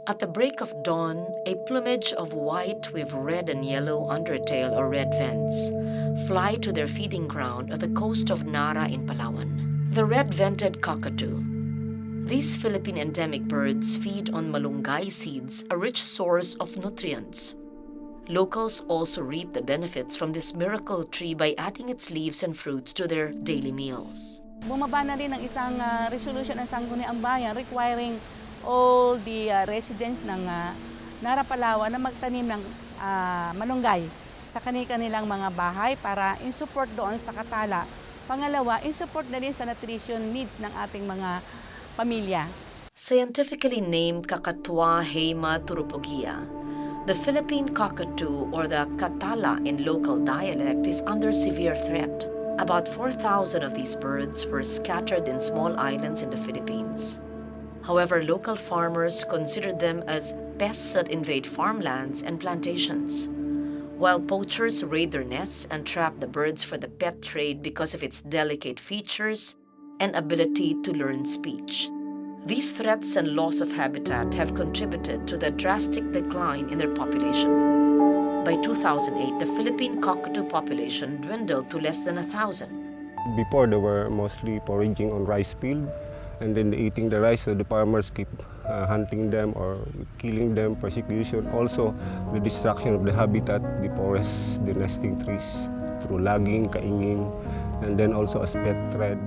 At the break of dawn, a plumage of white with red and yellow undertail or red vents fly to their feeding ground at the coast of Nara in Palawan. The red-vented cockatoo. These Philippine endemic birds feed on malunggay seeds, a rich source of nutrients. Locals also reap the benefits from this miracle tree by adding its leaves and fruits to their daily meals. Bumaba na rin ang isang resolution ng Sangguniang Bayan requiring all the residents ng Nara, Palawan na magtanim ng malunggay sa kanilang mga bahay para in support doon sa katala. Pangalawa, in support na rin sa nutrition needs ng ating mga pamilya. Scientifically named Kakatwa Hema turupugia, the Philippine cockatoo, or the katala in local dialect, is under severe threat. About 4,000 of these birds were scattered in small islands in the Philippines. However, local farmers consider them as pests that invade farmlands and plantations, while poachers raid their nests and trap the birds for the pet trade because of its delicate features and ability to learn speech. These threats and loss of habitat have contributed to the drastic decline in their population. By 2008, the Philippine cockatoo population dwindled to less than 1,000. Before, they were mostly foraging on rice field, and then eating the rice, so the farmers keep hunting them or killing them, persecution. Also, the destruction of the habitat, the forests, the nesting trees, through logging, kaingin, and then also as pet threat.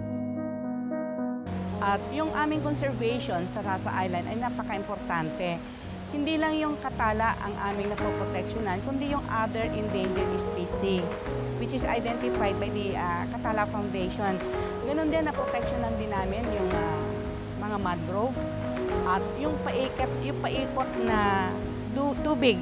At yung aming conservation sa Rasa Island ay napaka-importante. Hindi lang yung katala ang aming napoproteksyonan, kundi yung other endangered species, which is identified by the Katala Foundation. Ganon din, naproteksyonan din namin yung mga mangrove at yung paikot na tubig.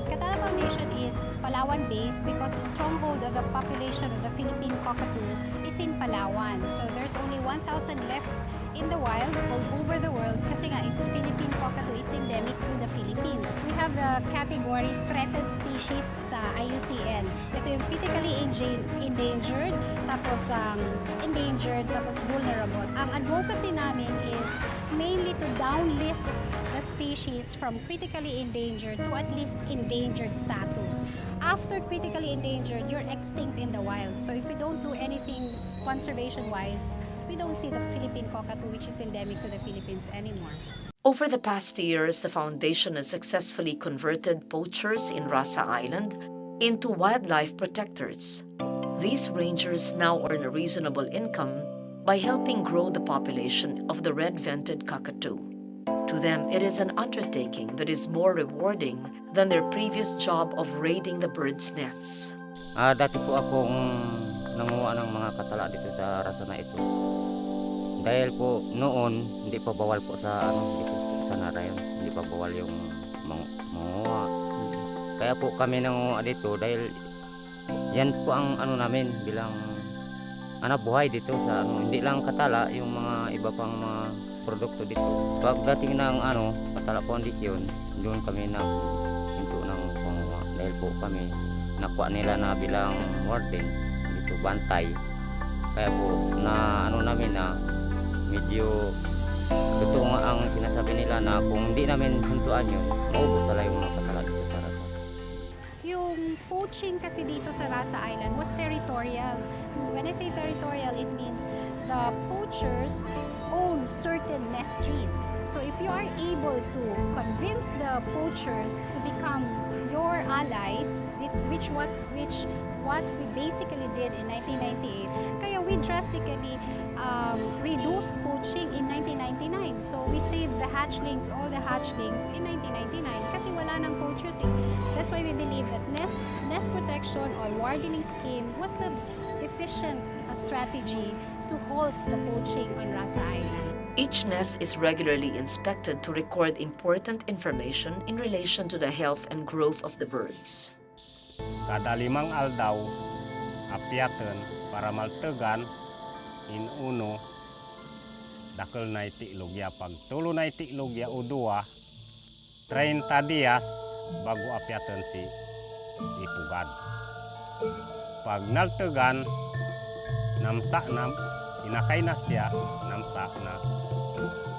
Katala Foundation is Palawan-based because the stronghold of the population of the Philippine cockatoo is in Palawan. So there's only 1,000 left in the wild all over the world kasi nga it's Philippine cockatoo, it's endemic to the Philippines. We have the category threatened species sa IUCN. Ito yung critically endangered, tapos endangered, tapos vulnerable. Ang advocacy namin is mainly to downlist the species from critically endangered to at least endangered status. After critically endangered, you're extinct in the wild. So if we don't do anything conservation-wise, we don't see the Philippine cockatoo, which is endemic to the Philippines, anymore. Over the past years, the foundation has successfully converted poachers in Rasa Island into wildlife protectors. These rangers now earn a reasonable income by helping grow the population of the red-vented cockatoo. To them, it is an undertaking that is more rewarding than their previous job of raiding the birds' nests. Dati po akong nanguha ng mga katala dito sa Rasa na ito. Dahil po noon, hindi pa bawal po sa dito sa Nara yun. Hindi pa bawal yung manguha. Kaya po kami nanguha dito dahil yan po ang namin bilang buhay dito sa hindi lang katala, yung mga iba pang mga produkto dito. Pagdating ng katala kondisyon, doon kami hinto ng panguha. Dahil po kami nakuha nila na bilang warden dito, bantay. Kaya po na namin na medyo totoo nga ang sinasabi nila na kung hindi namin huntuan yun, maubos talaga yung mga katala dito sa Rasa. Yung poaching kasi dito sa Rasa Island was territorial. When I say territorial, it means the poachers own certain nest trees. So if you are able to convince the poachers to become your allies, what we basically did in 1998, kaya we drastically reduced poaching in 1999. So we saved the hatchlings, all the hatchlings in 1999 kasi wala nang poachers eh. That's why we believe that nest protection or wardening scheme was the efficient strategy to halt the poaching on Rasa Island. Each nest is regularly inspected to record important information in relation to the health and growth of the birds. Kada 5 aldaw, apyaten para maltegan in uno dakil na itilogya. Pag tulo na itilogya o 2, 30 dias bago apyaten si ipugad. Pag naltegan, inakay na siya, namsa na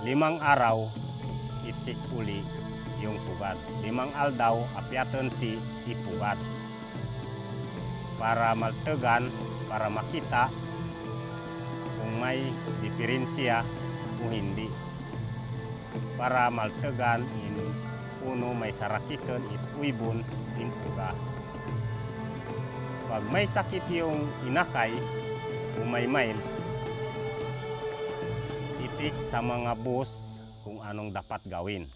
5 araw i-check uli yung pugad. 5 aldaw, apyaton si ipugad. Para maltegan, para makita kung may diferensya o hindi. Para maltegan, uno may sarakiton, uibon, puga. Pag may sakit yung inakay o may miles, itik sa mga boss kung anong dapat gawin.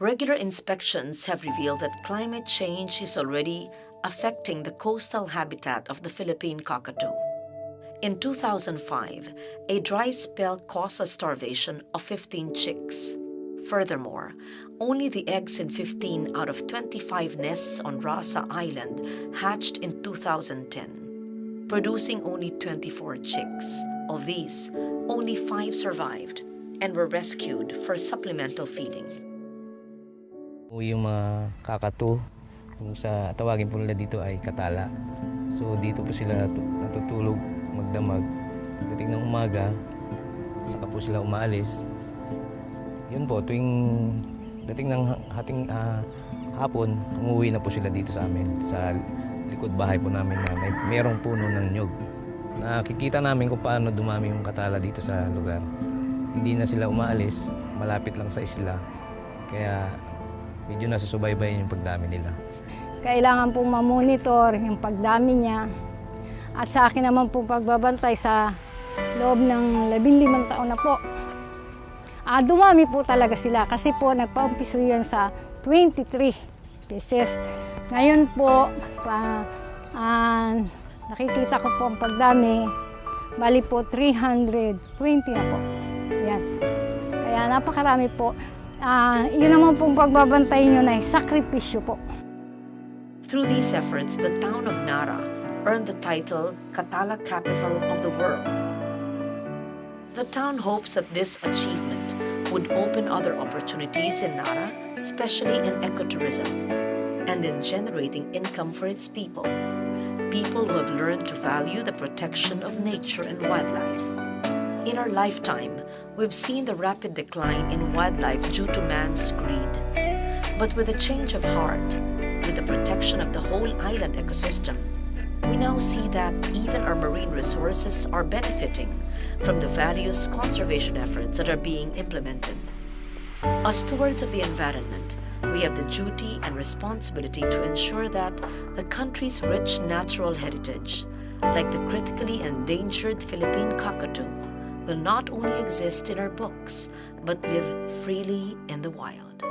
Regular inspections have revealed that climate change is already affecting the coastal habitat of the Philippine cockatoo. In 2005, a dry spell caused a starvation of 15 chicks. Furthermore, only the eggs in 15 out of 25 nests on Rasa Island hatched in 2010, producing only 24 chicks. Of these, only 5 survived and were rescued for supplemental feeding. Yung mga kakatu, kung sa tawagin po nila dito ay katala. So dito po sila natutulog, magdamag. Dating ng umaga, saka po sila umaalis. Yun po, tuwing dating ng hapon, umuwi na po sila dito sa amin, sa likod bahay po namin na mayroong puno ng nyug. Nakikita namin kung paano dumami yung katala dito sa lugar. Hindi na sila umaalis, malapit lang sa isla. Kaya medyo nasusubaybayan yung pagdami nila. Kailangan pong mamonitor yung pagdami niya. At sa akin naman pong pagbabantay sa loob ng 15 taon na po. Dumami po talaga sila kasi po nagpa-umpisa yan sa 23 pieces. Ngayon po, nakikita ko po ang pagdami, bali po 320 na po. Yan. Kaya napakarami po. Yun naman pong pagbabantay nyo na sakripisyo po. Through these efforts, the town of Nara earned the title Katala Capital of the World. The town hopes that this achievement would open other opportunities in Nara, especially in ecotourism, and in generating income for its people who have learned to value the protection of nature and wildlife. In our lifetime, we've seen the rapid decline in wildlife due to man's greed. But with a change of heart, with the protection of the whole island ecosystem, we now see that even our marine resources are benefiting from the various conservation efforts that are being implemented. As stewards of the environment, we have the duty and responsibility to ensure that the country's rich natural heritage, like the critically endangered Philippine cockatoo, will not only exist in our books, but live freely in the wild.